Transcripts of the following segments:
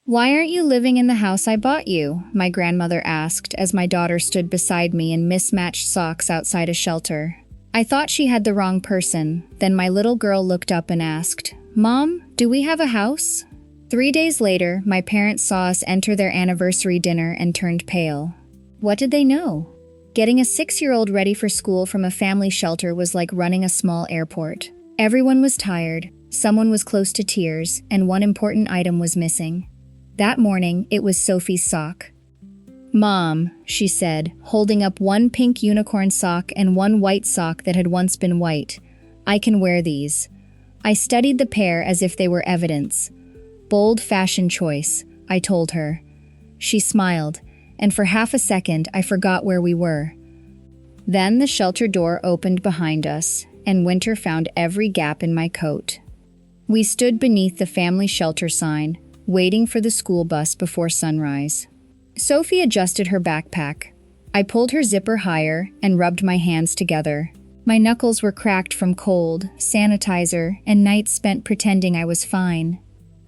"Why aren't you living in the house I bought you?" my grandmother asked as my daughter stood beside me in mismatched socks outside a shelter. I thought she had the wrong person. Then my little girl looked up and asked, "Mom, do we have a house?" 3 days later, my parents saw us enter their anniversary dinner and turned pale. What did they know? Getting a 6-year-old ready for school from a family shelter was like running a small airport. Everyone was tired, someone was close to tears, and one important item was missing. That morning, it was Sophie's sock. "Mom," she said, holding up one pink unicorn sock and one white sock that had once been white, "I can wear these." I studied the pair as if they were evidence. "Bold fashion choice," I told her. She smiled, and for half a second I forgot where we were. Then the shelter door opened behind us, and winter found every gap in my coat. We stood beneath the family shelter sign, waiting for the school bus before sunrise. Sophie adjusted her backpack. I pulled her zipper higher and rubbed my hands together. My knuckles were cracked from cold, sanitizer, and nights spent pretending I was fine.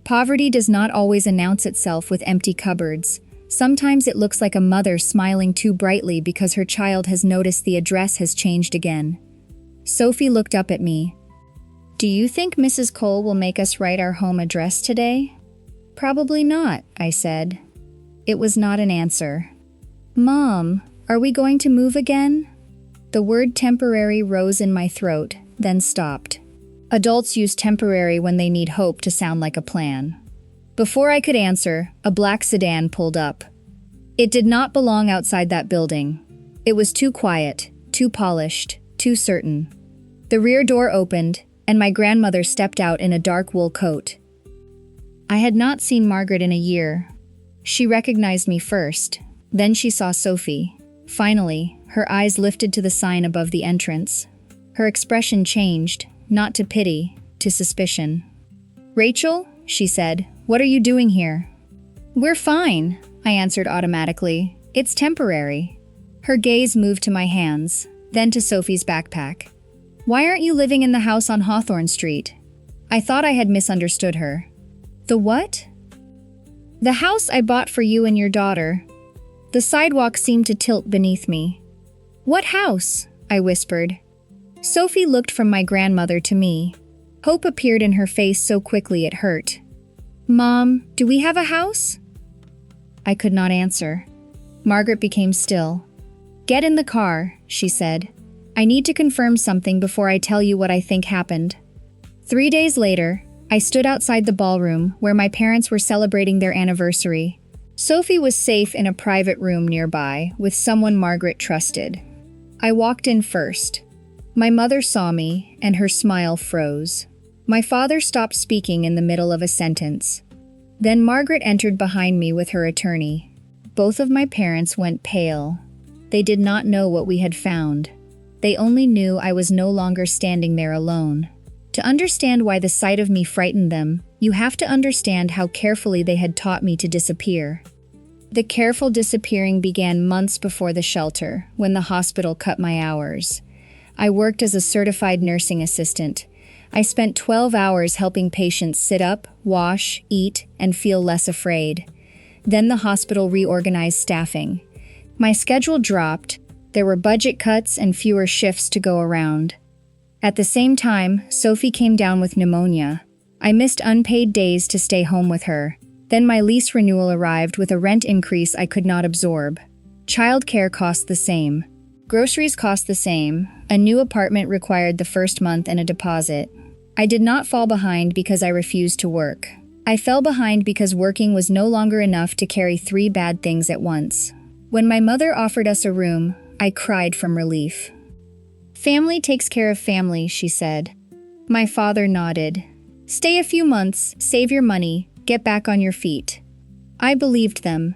Poverty does not always announce itself with empty cupboards. Sometimes it looks like a mother smiling too brightly because her child has noticed the address has changed again. Sophie looked up at me. "Do you think Mrs. Cole will make us write our home address today?" "Probably not," I said. It was not an answer. "Mom, are we going to move again?" The word temporary rose in my throat, then stopped. Adults use temporary when they need hope to sound like a plan. Before I could answer, a black sedan pulled up. It did not belong outside that building. It was too quiet, too polished, too certain. The rear door opened, and my grandmother stepped out in a dark wool coat. I had not seen Margaret in a year. She recognized me first, then she saw Sophie. Finally, her eyes lifted to the sign above the entrance. Her expression changed, not to pity, to suspicion. "Rachel," she said, "what are you doing here?" "We're fine," I answered automatically. "It's temporary." Her gaze moved to my hands, then to Sophie's backpack. "Why aren't you living in the house on Hawthorne Street?" I thought I had misunderstood her. "The what?" "The house I bought for you and your daughter." The sidewalk seemed to tilt beneath me. "What house?" I whispered. Sophie looked from my grandmother to me. Hope appeared in her face so quickly it hurt. "Mom, do we have a house?" I could not answer. Margaret became still. "Get in the car," she said. "I need to confirm something before I tell you what I think happened." 3 days later, I stood outside the ballroom where my parents were celebrating their anniversary. Sophie was safe in a private room nearby with someone Margaret trusted. I walked in first. My mother saw me, and her smile froze. My father stopped speaking in the middle of a sentence. Then Margaret entered behind me with her attorney. Both of my parents went pale. They did not know what we had found. They only knew I was no longer standing there alone. To understand why the sight of me frightened them, you have to understand how carefully they had taught me to disappear. The careful disappearing began months before the shelter, when the hospital cut my hours. I worked as a certified nursing assistant. I spent 12 hours helping patients sit up, wash, eat, and feel less afraid. Then the hospital reorganized staffing. My schedule dropped. There were budget cuts and fewer shifts to go around. At the same time, Sophie came down with pneumonia. I missed unpaid days to stay home with her. Then my lease renewal arrived with a rent increase I could not absorb. Childcare cost the same. Groceries cost the same. A new apartment required the first month and a deposit. I did not fall behind because I refused to work. I fell behind because working was no longer enough to carry 3 bad things at once. When my mother offered us a room, I cried from relief. "Family takes care of family," she said. My father nodded. "Stay a few months, save your money, get back on your feet." I believed them.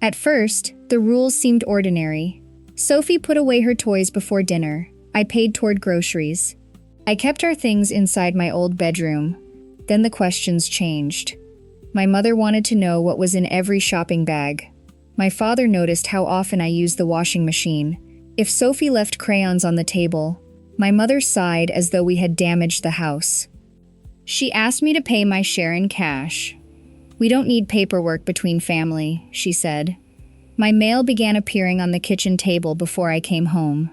At first, the rules seemed ordinary. Sophie put away her toys before dinner. I paid toward groceries. I kept our things inside my old bedroom. Then the questions changed. My mother wanted to know what was in every shopping bag. My father noticed how often I used the washing machine. If Sophie left crayons on the table, my mother sighed as though we had damaged the house. She asked me to pay my share in cash. We don't need paperwork between family, she said. My mail began appearing on the kitchen table before I came home.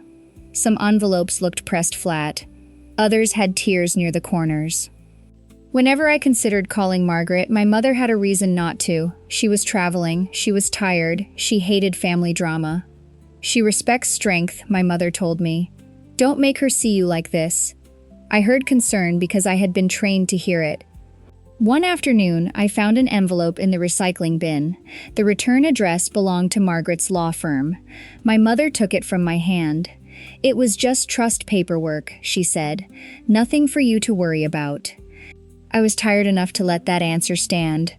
Some envelopes looked pressed flat. Others had tears near the corners. Whenever I considered calling Margaret, my mother had a reason not to. She was traveling, she was tired, she hated family drama. She respects strength, my mother told me. Don't make her see you like this. I heard concern because I had been trained to hear it. One afternoon, I found an envelope in the recycling bin. The return address belonged to Margaret's law firm. My mother took it from my hand. It was just trust paperwork, she said. Nothing for you to worry about. I was tired enough to let that answer stand.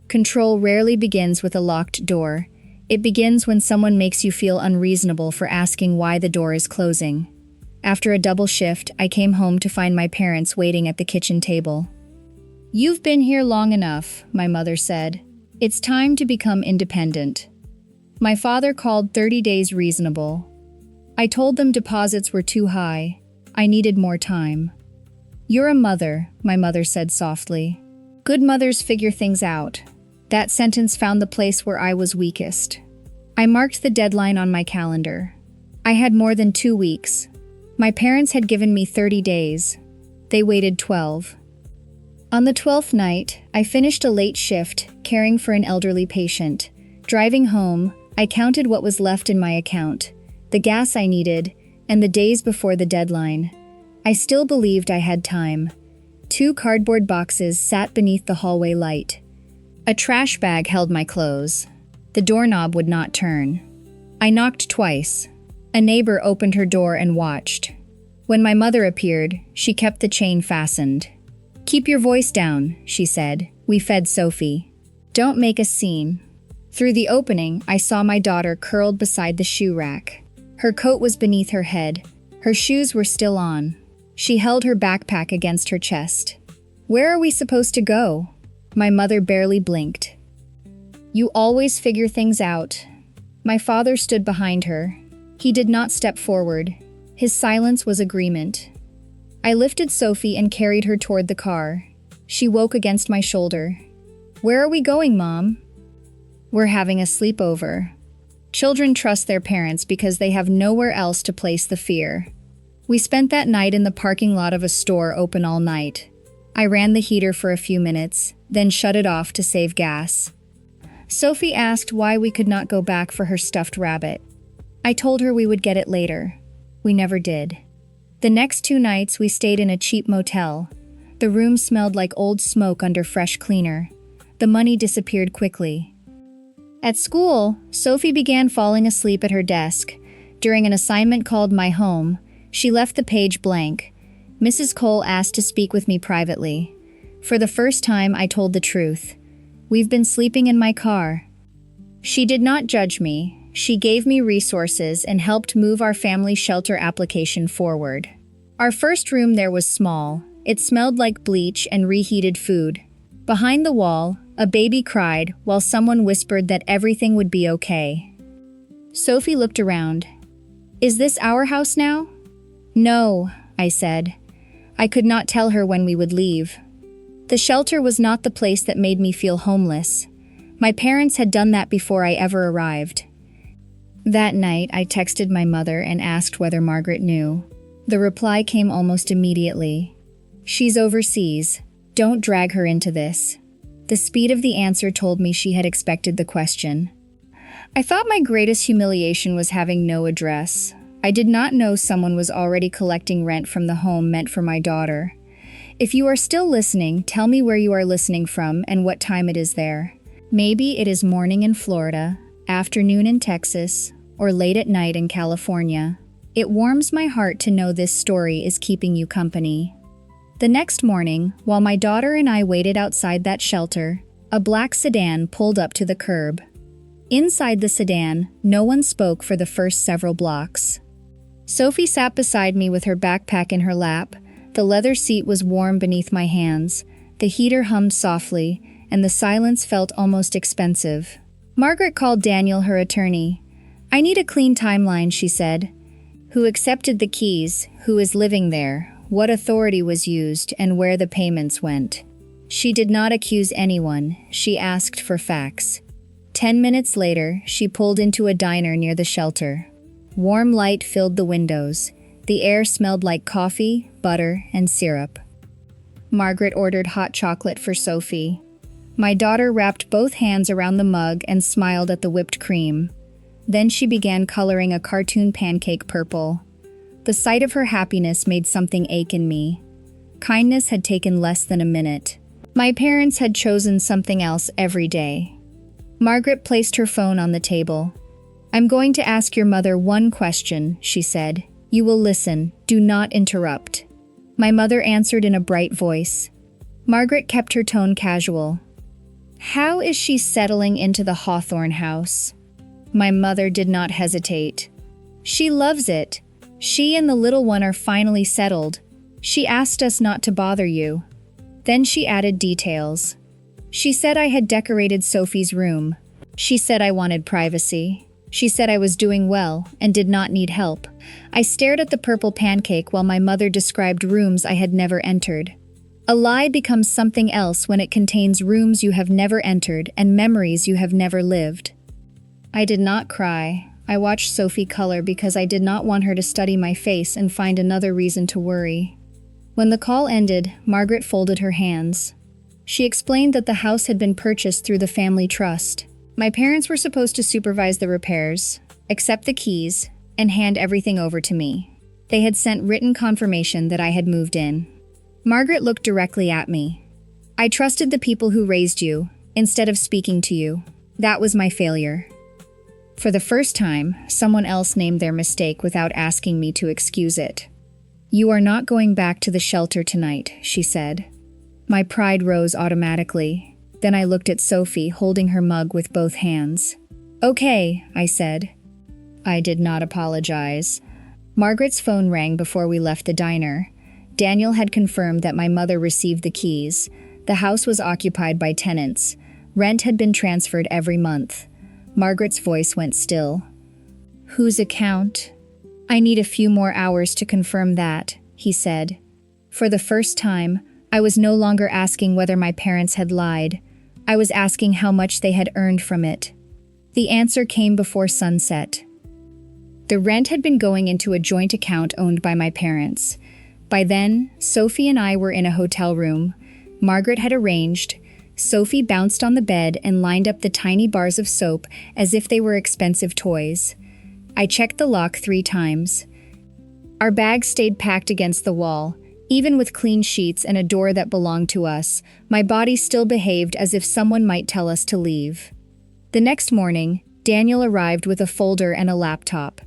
Control rarely begins with a locked door. It begins when someone makes you feel unreasonable for asking why the door is closing. After a double shift, I came home to find my parents waiting at the kitchen table. You've been here long enough, my mother said. It's time to become independent. My father called 30 days reasonable. I told them deposits were too high. I needed more time. You're a mother, my mother said softly. Good mothers figure things out. That sentence found the place where I was weakest. I marked the deadline on my calendar. I had more than 2 weeks. My parents had given me 30 days. They waited 12. On the 12th night, I finished a late shift, caring for an elderly patient. Driving home, I counted what was left in my account, the gas I needed, and the days before the deadline. I still believed I had time. 2 cardboard boxes sat beneath the hallway light. A trash bag held my clothes. The doorknob would not turn. I knocked twice. A neighbor opened her door and watched. When my mother appeared, she kept the chain fastened. Keep your voice down, she said. We fed Sophie. Don't make a scene. Through the opening, I saw my daughter curled beside the shoe rack. Her coat was beneath her head. Her shoes were still on. She held her backpack against her chest. Where are we supposed to go? My mother barely blinked. You always figure things out. My father stood behind her. He did not step forward. His silence was agreement. I lifted Sophie and carried her toward the car. She woke against my shoulder. Where are we going, Mom? We're having a sleepover. Children trust their parents because they have nowhere else to place the fear. We spent that night in the parking lot of a store open all night. I ran the heater for a few minutes, then shut it off to save gas. Sophie asked why we could not go back for her stuffed rabbit. I told her we would get it later. We never did. The next 2 nights we stayed in a cheap motel. The room smelled like old smoke under fresh cleaner. The money disappeared quickly. At school, Sophie began falling asleep at her desk. During an assignment called My Home, she left the page blank. Mrs. Cole asked to speak with me privately. For the first time, I told the truth. We've been sleeping in my car. She did not judge me. She gave me resources and helped move our family shelter application forward. Our first room there was small. It smelled like bleach and reheated food. Behind the wall, a baby cried while someone whispered that everything would be okay. Sophie looked around. Is this our house now? No, I said. I could not tell her when we would leave. The shelter was not the place that made me feel homeless. My parents had done that before I ever arrived. That night, I texted my mother and asked whether Margaret knew. The reply came almost immediately. She's overseas. Don't drag her into this. The speed of the answer told me she had expected the question. I thought my greatest humiliation was having no address. I did not know someone was already collecting rent from the home meant for my daughter. If you are still listening, tell me where you are listening from and what time it is there. Maybe it is morning in Florida, afternoon in Texas, or late at night in California. It warms my heart to know this story is keeping you company. The next morning, while my daughter and I waited outside that shelter, a black sedan pulled up to the curb. Inside the sedan, no one spoke for the first several blocks. Sophie sat beside me with her backpack in her lap. The leather seat was warm beneath my hands. The heater hummed softly, and the silence felt almost expensive. Margaret called Daniel, her attorney. I need a clean timeline, she said. Who accepted the keys? Who is living there? What authority was used and where the payments went? She did not accuse anyone, she asked for facts. 10 minutes later, she pulled into a diner near the shelter. Warm light filled the windows. The air smelled like coffee, butter, and syrup. Margaret ordered hot chocolate for Sophie. My daughter wrapped both hands around the mug and smiled at the whipped cream. Then she began coloring a cartoon pancake purple. The sight of her happiness made something ache in me. Kindness had taken less than a minute. My parents had chosen something else every day. Margaret placed her phone on the table. "I'm going to ask your mother one question," she said. "You will listen. Do not interrupt." My mother answered in a bright voice. Margaret kept her tone casual. "How is she settling into the Hawthorne house?" My mother did not hesitate. "She loves it. She and the little one are finally settled. She asked us not to bother you." Then she added details. She said I had decorated Sophie's room. She said I wanted privacy. She said I was doing well and did not need help. I stared at the purple pancake while my mother described rooms I had never entered. A lie becomes something else when it contains rooms you have never entered and memories you have never lived. I did not cry. I watched Sophie color because I did not want her to study my face and find another reason to worry. When the call ended, Margaret folded her hands. She explained that the house had been purchased through the family trust. My parents were supposed to supervise the repairs, accept the keys, and hand everything over to me. They had sent written confirmation that I had moved in. Margaret looked directly at me. "I trusted the people who raised you, instead of speaking to you. That was my failure." For the first time, someone else named their mistake without asking me to excuse it. "You are not going back to the shelter tonight," she said. My pride rose automatically. Then I looked at Sophie, holding her mug with both hands. "Okay," I said. I did not apologize. Margaret's phone rang before we left the diner. Daniel had confirmed that my mother received the keys. The house was occupied by tenants. Rent had been transferred every month. Margaret's voice went still. "Whose account?" "I need a few more hours to confirm that," he said. For the first time, I was no longer asking whether my parents had lied. I was asking how much they had earned from it. The answer came before sunset. The rent had been going into a joint account owned by my parents. By then, Sophie and I were in a hotel room. Margaret had arranged. Sophie bounced on the bed and lined up the tiny bars of soap as if they were expensive toys. I checked the lock 3 times. Our bags stayed packed against the wall. Even with clean sheets and a door that belonged to us, my body still behaved as if someone might tell us to leave. The next morning, Daniel arrived with a folder and a laptop.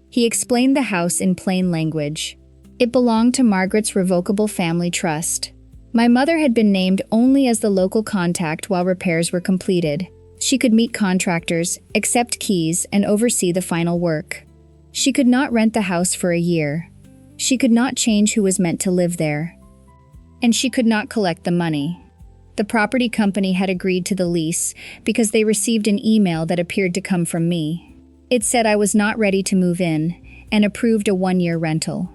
He explained the house in plain language. It belonged to Margaret's revocable family trust. My mother had been named only as the local contact while repairs were completed. She could meet contractors, accept keys, and oversee the final work. She could not rent the house for a year. She could not change who was meant to live there. And she could not collect the money. The property company had agreed to the lease because they received an email that appeared to come from me. It said I was not ready to move in and approved a 1-year rental.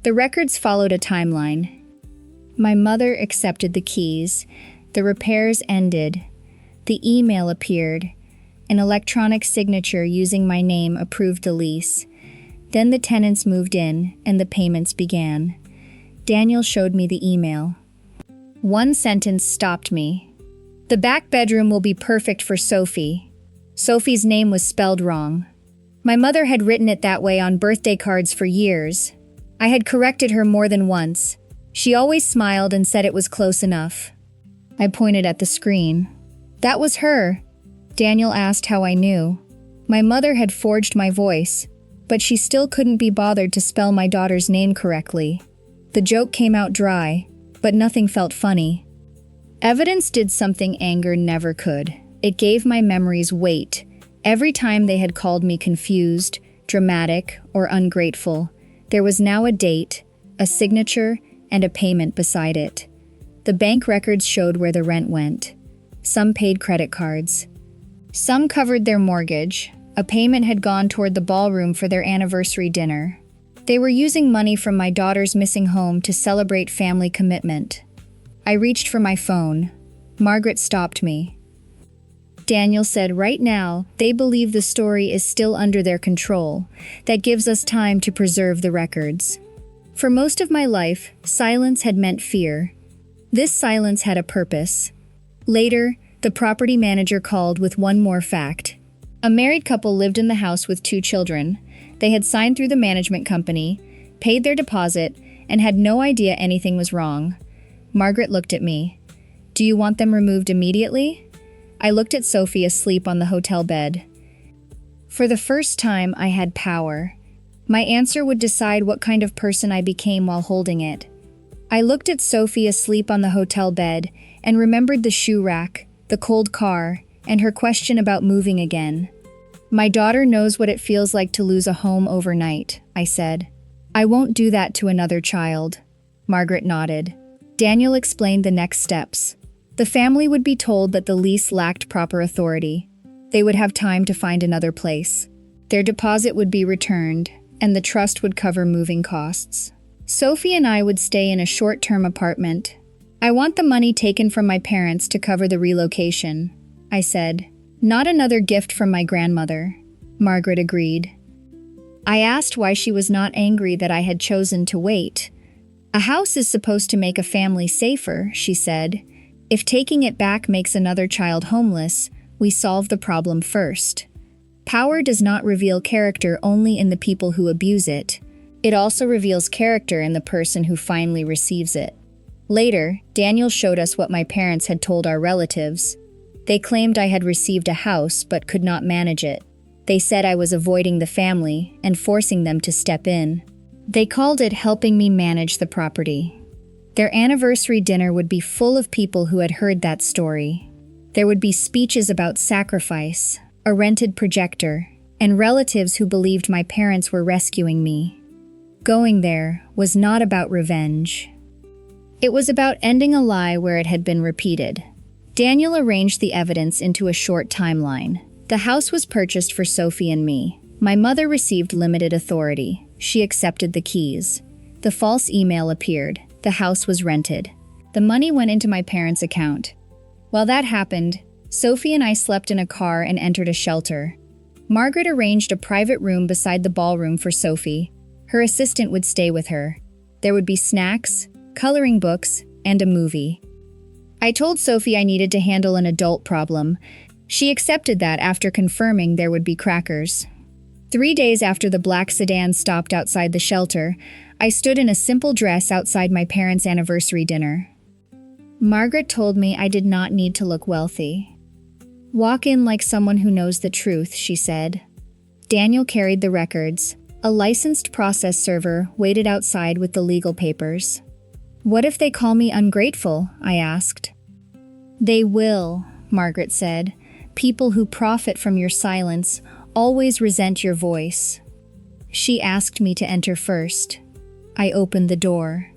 The records followed a timeline. My mother accepted the keys. The repairs ended. The email appeared. An electronic signature using my name approved the lease. Then the tenants moved in, and the payments began. Daniel showed me the email. One sentence stopped me. "The back bedroom will be perfect for Sophie." Sophie's name was spelled wrong. My mother had written it that way on birthday cards for years. I had corrected her more than once. She always smiled and said it was close enough. I pointed at the screen. "That was her." Daniel asked how I knew. My mother had forged my voice, but she still couldn't be bothered to spell my daughter's name correctly. The joke came out dry, but nothing felt funny. Evidence did something anger never could. It gave my memories weight. Every time they had called me confused, dramatic, or ungrateful, there was now a date, a signature, and a payment beside it. The bank records showed where the rent went. Some paid credit cards. Some covered their mortgage. A payment had gone toward the ballroom for their anniversary dinner. They were using money from my daughter's missing home to celebrate family commitment. I reached for my phone. Margaret stopped me. Daniel said right now they believe the story is still under their control. That gives us time to preserve the records. For most of my life, silence had meant fear. This silence had a purpose. Later, the property manager called with one more fact. A married couple lived in the house with 2 children. They had signed through the management company, paid their deposit, and had no idea anything was wrong. Margaret looked at me. Do you want them removed immediately? I looked at Sophie asleep on the hotel bed. For the first time, I had power. My answer would decide what kind of person I became while holding it. I looked at Sophie asleep on the hotel bed and remembered the shoe rack, the cold car, and her question about moving again. My daughter knows what it feels like to lose a home overnight, I said. I won't do that to another child. Margaret nodded. Daniel explained the next steps. The family would be told that the lease lacked proper authority. They would have time to find another place. Their deposit would be returned, and the trust would cover moving costs. Sophie and I would stay in a short-term apartment. I want the money taken from my parents to cover the relocation, I said. Not another gift from my grandmother. Margaret agreed. I asked why she was not angry that I had chosen to wait. A house is supposed to make a family safer, she said. If taking it back makes another child homeless, we solve the problem first. Power does not reveal character only in the people who abuse it. It also reveals character in the person who finally receives it. Later, Daniel showed us what my parents had told our relatives. They claimed I had received a house but could not manage it. They said I was avoiding the family and forcing them to step in. They called it helping me manage the property. Their anniversary dinner would be full of people who had heard that story. There would be speeches about sacrifice, a rented projector, and relatives who believed my parents were rescuing me. Going there was not about revenge. It was about ending a lie where it had been repeated. Daniel arranged the evidence into a short timeline. The house was purchased for Sophie and me. My mother received limited authority. She accepted the keys. The false email appeared. The house was rented. The money went into my parents' account. While that happened, Sophie and I slept in a car and entered a shelter. Margaret arranged a private room beside the ballroom for Sophie. Her assistant would stay with her. There would be snacks, coloring books, and a movie. I told Sophie I needed to handle an adult problem. She accepted that after confirming there would be crackers. 3 days after the black sedan stopped outside the shelter, I stood in a simple dress outside my parents' anniversary dinner. Margaret told me I did not need to look wealthy. Walk in like someone who knows the truth, she said. Daniel carried the records. A licensed process server waited outside with the legal papers. What if they call me ungrateful? I asked. They will, Margaret said. People who profit from your silence always resent your voice. She asked me to enter first. I opened the door.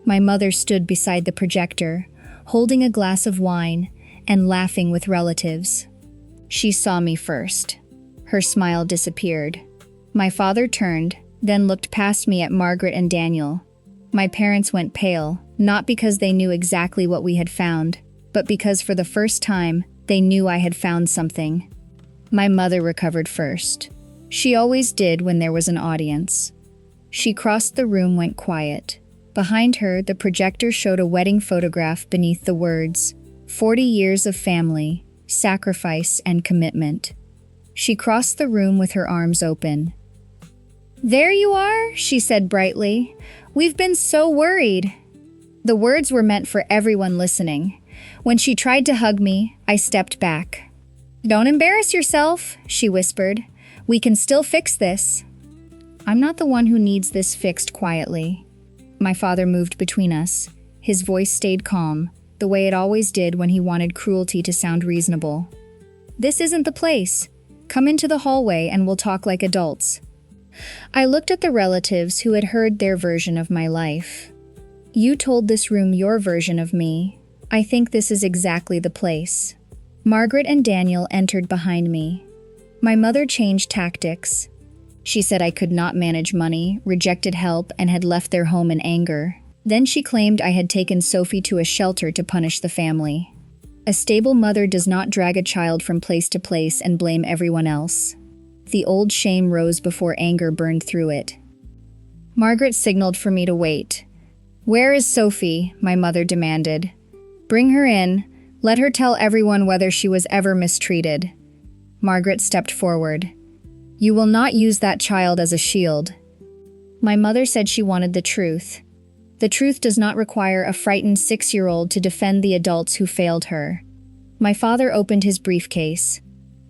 My mother stood beside the projector, holding a glass of wine and laughing with relatives. She saw me first. Her smile disappeared. My father turned, then looked past me at Margaret and Daniel. My parents went pale, not because they knew exactly what we had found, but because for the first time, they knew I had found something. My mother recovered first. She always did when there was an audience. She crossed the room, went quiet. Behind her, the projector showed a wedding photograph beneath the words, 40 years of family, sacrifice, and commitment. She crossed the room with her arms open. There you are, she said brightly. We've been so worried. The words were meant for everyone listening. When she tried to hug me, I stepped back. Don't embarrass yourself, she whispered. We can still fix this. I'm not the one who needs this fixed quietly. My father moved between us. His voice stayed calm, the way it always did when he wanted cruelty to sound reasonable. This isn't the place. Come into the hallway and we'll talk like adults. I looked at the relatives who had heard their version of my life. You told this room your version of me. I think this is exactly the place. Margaret and Daniel entered behind me. My mother changed tactics. She said I could not manage money, rejected help, and had left their home in anger. Then she claimed I had taken Sophie to a shelter to punish the family. A stable mother does not drag a child from place to place and blame everyone else. The old shame rose before anger burned through it. Margaret signaled for me to wait. "Where is Sophie?" my mother demanded. "Bring her in. Let her tell everyone whether she was ever mistreated." Margaret stepped forward. "You will not use that child as a shield." My mother said she wanted the truth. The truth does not require a frightened 6-year-old to defend the adults who failed her. My father opened his briefcase.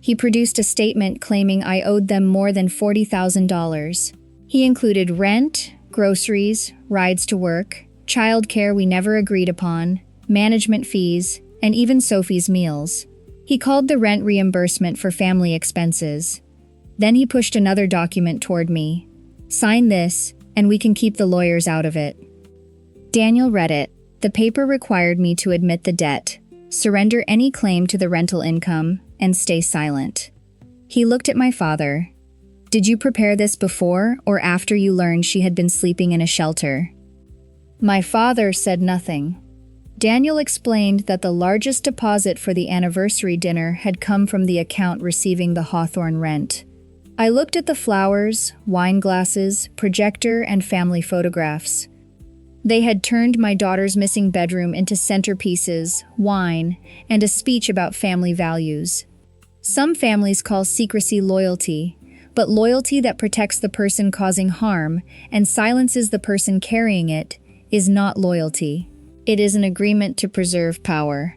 He produced a statement claiming I owed them more than $40,000. He included rent, groceries, rides to work, childcare we never agreed upon, management fees, and even Sophie's meals. He called the rent reimbursement for family expenses. Then he pushed another document toward me. "Sign this, and we can keep the lawyers out of it." Daniel read it. The paper required me to admit the debt, surrender any claim to the rental income, and stay silent. He looked at my father. "Did you prepare this before or after you learned she had been sleeping in a shelter?" My father said nothing. Daniel explained that the largest deposit for the anniversary dinner had come from the account receiving the Hawthorne rent. I looked at the flowers, wine glasses, projector, and family photographs. They had turned my daughter's missing bedroom into centerpieces, wine, and a speech about family values. Some families call secrecy loyalty, but loyalty that protects the person causing harm and silences the person carrying it is not loyalty. It is an agreement to preserve power.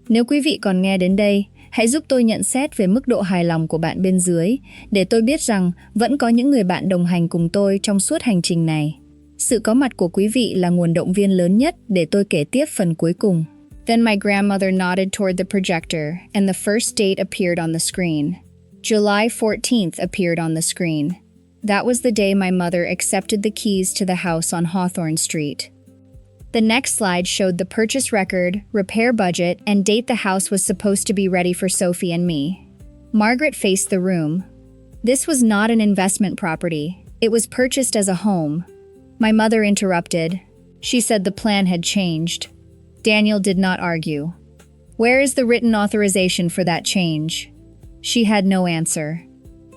Nếu quý vị còn nghe đến đây, hãy giúp tôi nhận xét về mức độ hài lòng của bạn bên dưới, để tôi biết rằng vẫn có những người bạn đồng hành cùng tôi trong suốt hành trình này. Sự có mặt của quý vị là nguồn động viên lớn nhất để tôi kể tiếp phần cuối cùng. Then my grandmother nodded toward the projector, and the first date appeared on the screen. July 14th appeared on the screen. That was the day my mother accepted the keys to the house on Hawthorne Street. The next slide showed the purchase record, repair budget, and date the house was supposed to be ready for Sophie and me. Margaret faced the room. This was not an investment property. It was purchased as a home. My mother interrupted. She said the plan had changed. Daniel did not argue. "Where is the written authorization for that change?" She had no answer.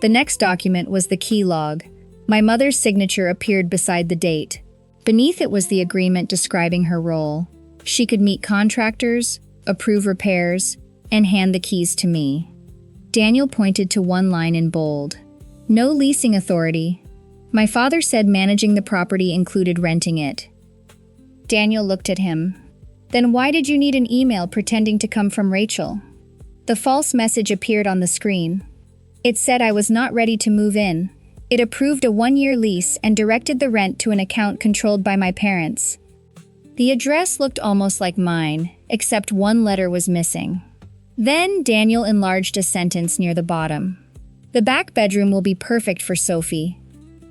The next document was the key log. My mother's signature appeared beside the date. Beneath it was the agreement describing her role. She could meet contractors, approve repairs, and hand the keys to me. Daniel pointed to one line in bold. "No leasing authority." My father said managing the property included renting it. Daniel looked at him. "Then why did you need an email pretending to come from Rachel?" The false message appeared on the screen. It said I was not ready to move in. It approved a 1-year lease and directed the rent to an account controlled by my parents. The address looked almost like mine, except one letter was missing. Then Daniel enlarged a sentence near the bottom. "The back bedroom will be perfect for Sophie."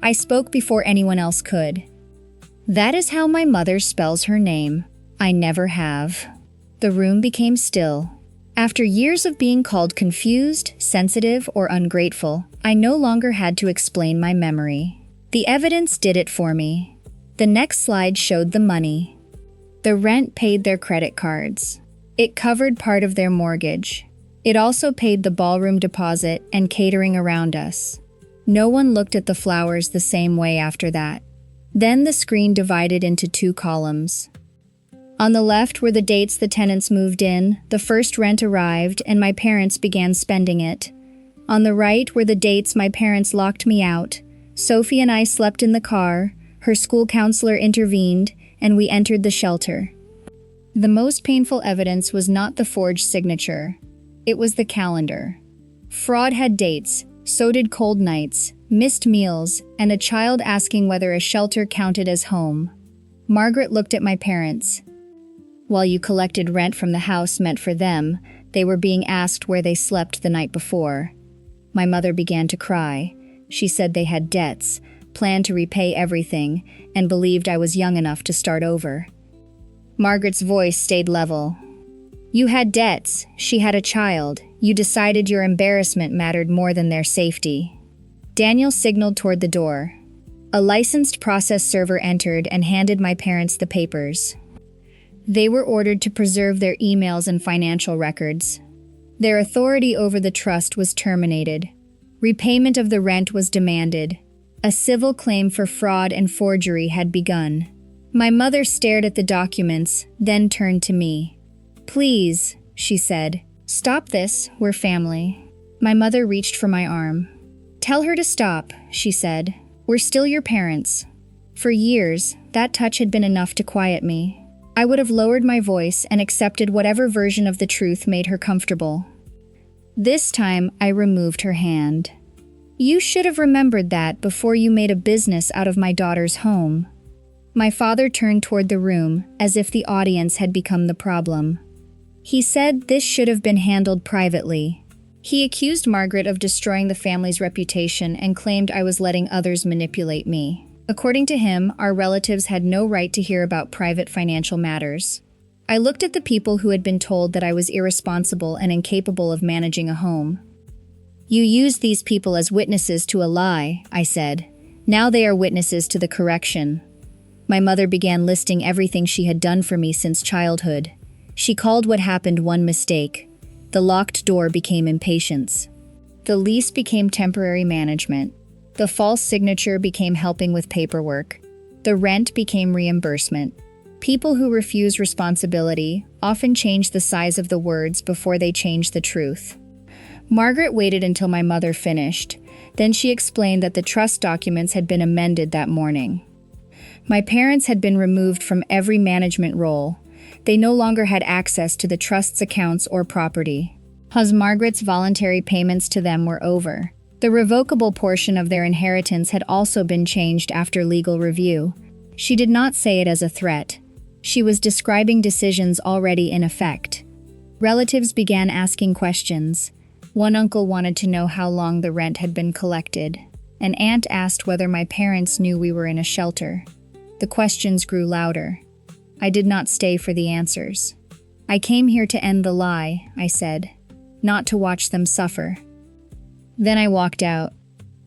I spoke before anyone else could. That is how my mother spells her name. I never have. The room became still. After years of being called confused, sensitive, or ungrateful, I no longer had to explain my memory. The evidence did it for me. The next slide showed the money. The rent paid their credit cards. It covered part of their mortgage. It also paid the ballroom deposit and catering around us. No one looked at the flowers the same way after that. Then the screen divided into 2 columns. On the left were the dates the tenants moved in, the first rent arrived, and my parents began spending it. On the right were the dates my parents locked me out. Sophie and I slept in the car, her school counselor intervened, and we entered the shelter. The most painful evidence was not the forged signature. It was the calendar. Fraud had dates, so did cold nights, missed meals, and a child asking whether a shelter counted as home. Margaret looked at my parents. While you collected rent from the house meant for them, they were being asked where they slept the night before. My mother began to cry. She said they had debts, planned to repay everything, and believed I was young enough to start over. Margaret's voice stayed level. You had debts, she had a child. You decided your embarrassment mattered more than their safety. Daniel signaled toward the door. A licensed process server entered and handed my parents the papers. They were ordered to preserve their emails and financial records. Their authority over the trust was terminated. Repayment of the rent was demanded. A civil claim for fraud and forgery had begun. My mother stared at the documents, then turned to me. "Please," she said. "Stop this, we're family." My mother reached for my arm. "Tell her to stop," she said. "We're still your parents." For years, that touch had been enough to quiet me. I would have lowered my voice and accepted whatever version of the truth made her comfortable. This time, I removed her hand. "You should have remembered that before you made a business out of my daughter's home." My father turned toward the room, as if the audience had become the problem. He said this should have been handled privately. He accused Margaret of destroying the family's reputation and claimed I was letting others manipulate me. According to him, our relatives had no right to hear about private financial matters. I looked at the people who had been told that I was irresponsible and incapable of managing a home. "You used these people as witnesses to a lie," I said. "Now they are witnesses to the correction." My mother began listing everything she had done for me since childhood. She called what happened one mistake. The locked door became impatience. The lease became temporary management. The false signature became helping with paperwork. The rent became reimbursement. People who refuse responsibility often change the size of the words before they change the truth. Margaret waited until my mother finished. Then she explained that the trust documents had been amended that morning. My parents had been removed from every management role. They no longer had access to the trust's accounts or property. As Margaret's voluntary payments to them were over. The revocable portion of their inheritance had also been changed after legal review. She did not say it as a threat. She was describing decisions already in effect. Relatives began asking questions. One uncle wanted to know how long the rent had been collected. An aunt asked whether my parents knew we were in a shelter. The questions grew louder. I did not stay for the answers. "I came here to end the lie," I said, "not to watch them suffer." Then I walked out.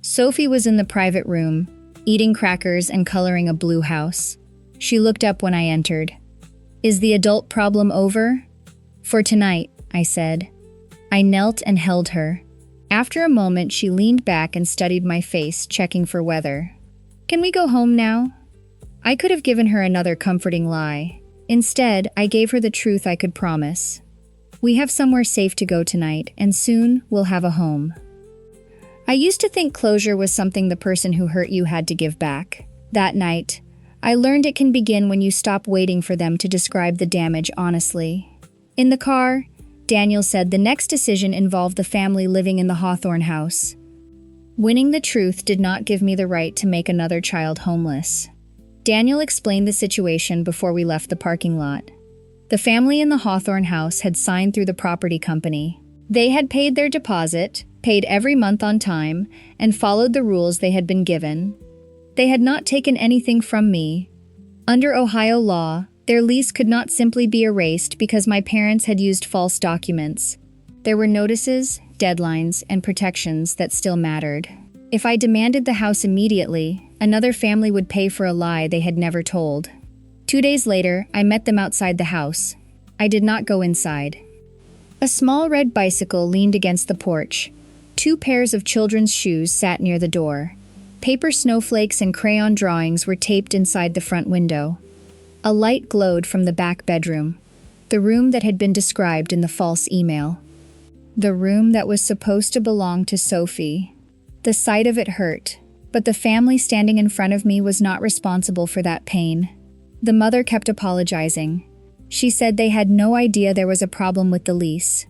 Sophie was in the private room, eating crackers and coloring a blue house. She looked up when I entered. "Is the adult problem over?" "For tonight," I said. I knelt and held her. After a moment, she leaned back and studied my face, checking for weather. "Can we go home now?" I could have given her another comforting lie. Instead, I gave her the truth I could promise. "We have somewhere safe to go tonight, and soon we'll have a home." I used to think closure was something the person who hurt you had to give back. That night, I learned it can begin when you stop waiting for them to describe the damage honestly. In the car, Daniel said the next decision involved the family living in the Hawthorne house. Winning the truth did not give me the right to make another child homeless. Daniel explained the situation before we left the parking lot. The family in the Hawthorne house had signed through the property company. They had paid their deposit, paid every month on time, and followed the rules they had been given. They had not taken anything from me. Under Ohio law, their lease could not simply be erased because my parents had used false documents. There were notices, deadlines, and protections that still mattered. If I demanded the house immediately, another family would pay for a lie they had never told. 2 days later, I met them outside the house. I did not go inside. A small red bicycle leaned against the porch. 2 pairs of children's shoes sat near the door. Paper snowflakes and crayon drawings were taped inside the front window. A light glowed from the back bedroom, the room that had been described in the false email. The room that was supposed to belong to Sophie. The sight of it hurt, but the family standing in front of me was not responsible for that pain. The mother kept apologizing. She said they had no idea there was a problem with the lease.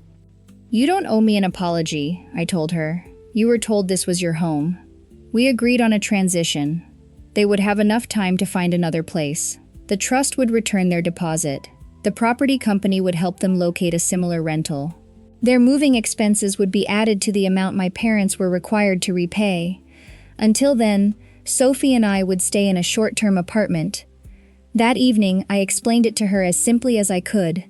"You don't owe me an apology," I told her. "You were told this was your home." We agreed on a transition. They would have enough time to find another place. The trust would return their deposit. The property company would help them locate a similar rental. Their moving expenses would be added to the amount my parents were required to repay. Until then, Sophie and I would stay in a short-term apartment. That evening, I explained it to her as simply as I could.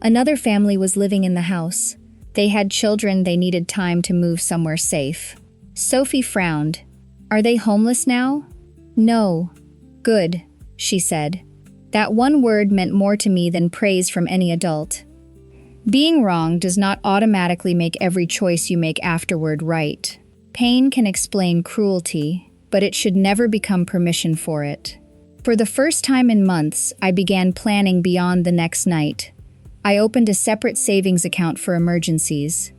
Another family was living in the house. They had children, they needed time to move somewhere safe. Sophie frowned. "Are they homeless now?" No. Good, she said. That one word meant more to me than praise from any adult. Being wrong does not automatically make every choice you make afterward right. Pain can explain cruelty, but it should never become permission for it. For the first time in months, I began planning beyond the next night. I opened a separate savings account for emergencies.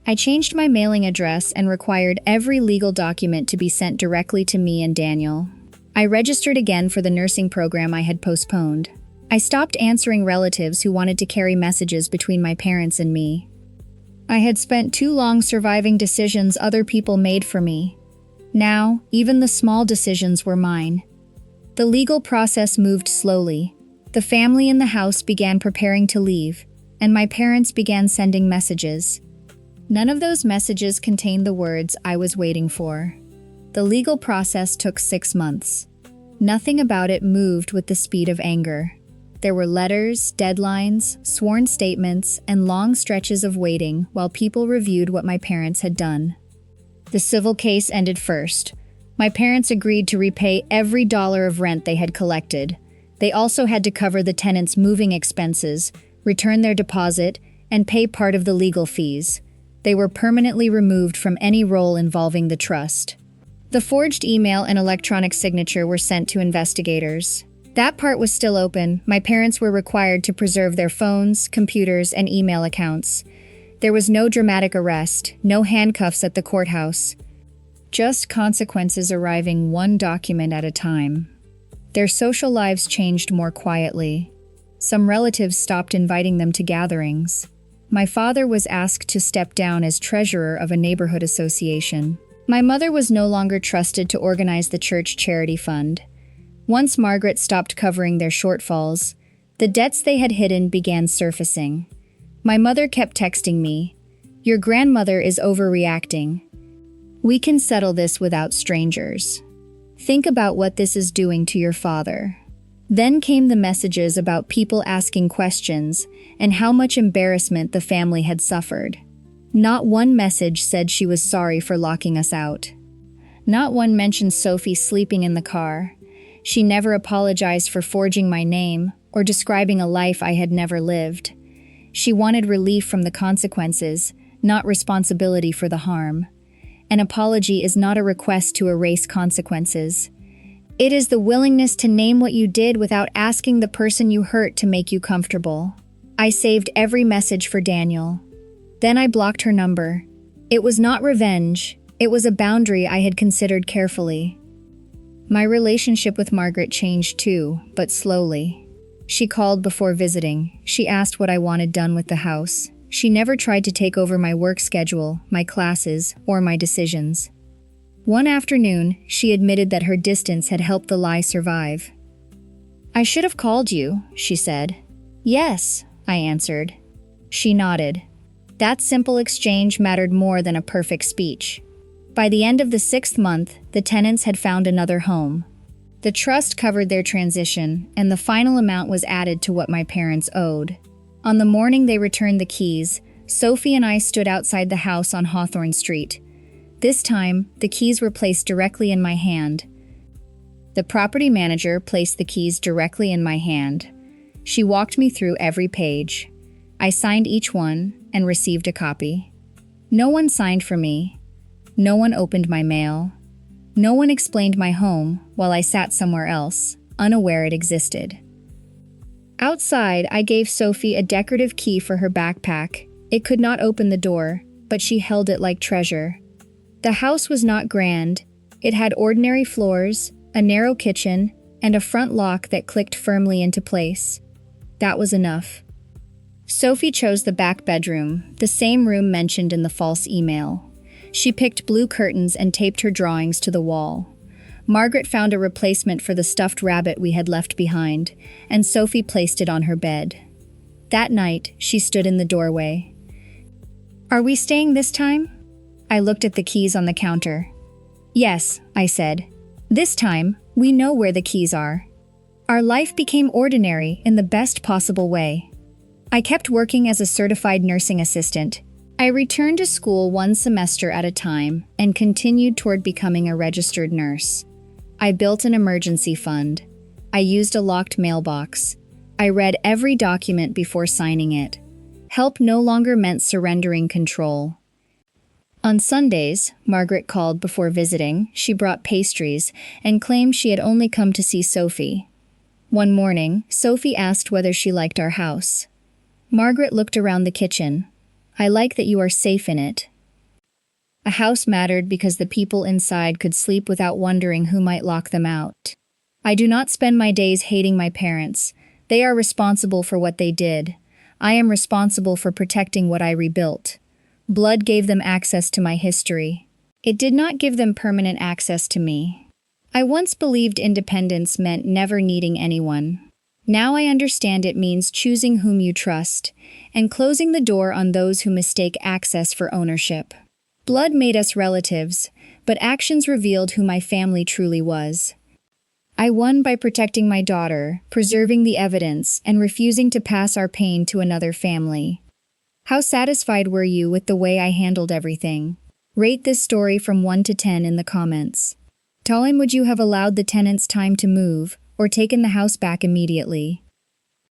I changed my mailing address and required every legal document to be sent directly to me and Daniel. I registered again for the nursing program I had postponed. I stopped answering relatives who wanted to carry messages between my parents and me. I had spent too long surviving decisions other people made for me. Now, even the small decisions were mine. The legal process moved slowly. The family in the house began preparing to leave, and my parents began sending messages. None of those messages contained the words I was waiting for. The legal process took 6 months. Nothing about it moved with the speed of anger. There were letters, deadlines, sworn statements, and long stretches of waiting while people reviewed what my parents had done. The civil case ended first. My parents agreed to repay every dollar of rent they had collected. They also had to cover the tenants' moving expenses, return their deposit, and pay part of the legal fees. They were permanently removed from any role involving the trust. The forged email and electronic signature were sent to investigators. That part was still open. My parents were required to preserve their phones, computers, and email accounts. There was no dramatic arrest, no handcuffs at the courthouse. Just consequences arriving one document at a time. Their social lives changed more quietly. Some relatives stopped inviting them to gatherings. My father was asked to step down as treasurer of a neighborhood association. My mother was no longer trusted to organize the church charity fund. Once Margaret stopped covering their shortfalls, the debts they had hidden began surfacing. My mother kept texting me, "Your grandmother is overreacting. We can settle this without strangers. Think about what this is doing to your father." Then came the messages about people asking questions and how much embarrassment the family had suffered. Not one message said she was sorry for locking us out. Not one mentioned Sophie sleeping in the car. She never apologized for forging my name or describing a life I had never lived. She wanted relief from the consequences, not responsibility for the harm. An apology is not a request to erase consequences. It is the willingness to name what you did without asking the person you hurt to make you comfortable. I saved every message for Daniel. Then I blocked her number. It was not revenge. It was a boundary I had considered carefully. My relationship with Margaret changed too, but slowly. She called before visiting. She asked what I wanted done with the house. She never tried to take over my work schedule, my classes, or my decisions. One afternoon, she admitted that her distance had helped the lie survive. "I should have called you," she said. "Yes," I answered. She nodded. That simple exchange mattered more than a perfect speech. By the end of the 6th month, the tenants had found another home. The trust covered their transition, and the final amount was added to what my parents owed. On the morning they returned the keys, Sophie and I stood outside the house on Hawthorne Street. This time, the keys were placed directly in my hand. The property manager placed the keys directly in my hand. She walked me through every page. I signed each one and received a copy. No one signed for me. No one opened my mail. No one explained my home while I sat somewhere else, unaware it existed. Outside, I gave Sophie a decorative key for her backpack. It could not open the door, but she held it like treasure. The house was not grand. It had ordinary floors, a narrow kitchen, and a front lock that clicked firmly into place. That was enough. Sophie chose the back bedroom, the same room mentioned in the false email. She picked blue curtains and taped her drawings to the wall. Margaret found a replacement for the stuffed rabbit we had left behind, and Sophie placed it on her bed. That night, she stood in the doorway. "Are we staying this time?" I looked at the keys on the counter. "Yes," I said. "This time, we know where the keys are." Our life became ordinary in the best possible way. I kept working as a certified nursing assistant. I returned to school one semester at a time and continued toward becoming a registered nurse. I built an emergency fund. I used a locked mailbox. I read every document before signing it. Help no longer meant surrendering control. On Sundays, Margaret called before visiting. She brought pastries and claimed she had only come to see Sophie. One morning, Sophie asked whether she liked our house. Margaret looked around the kitchen. I like that you are safe in it. A house mattered because the people inside could sleep without wondering who might lock them out. I do not spend my days hating my parents. They are responsible for what they did. I am responsible for protecting what I rebuilt. Blood gave them access to my history. It did not give them permanent access to me. I once believed independence meant never needing anyone. Now I understand it means choosing whom you trust and closing the door on those who mistake access for ownership. Blood made us relatives, but actions revealed who my family truly was. I won by protecting my daughter, preserving the evidence, and refusing to pass our pain to another family. How satisfied were you with the way I handled everything? Rate this story from 1 to 10 in the comments. Would you have allowed the tenants time to move, or taken the house back immediately?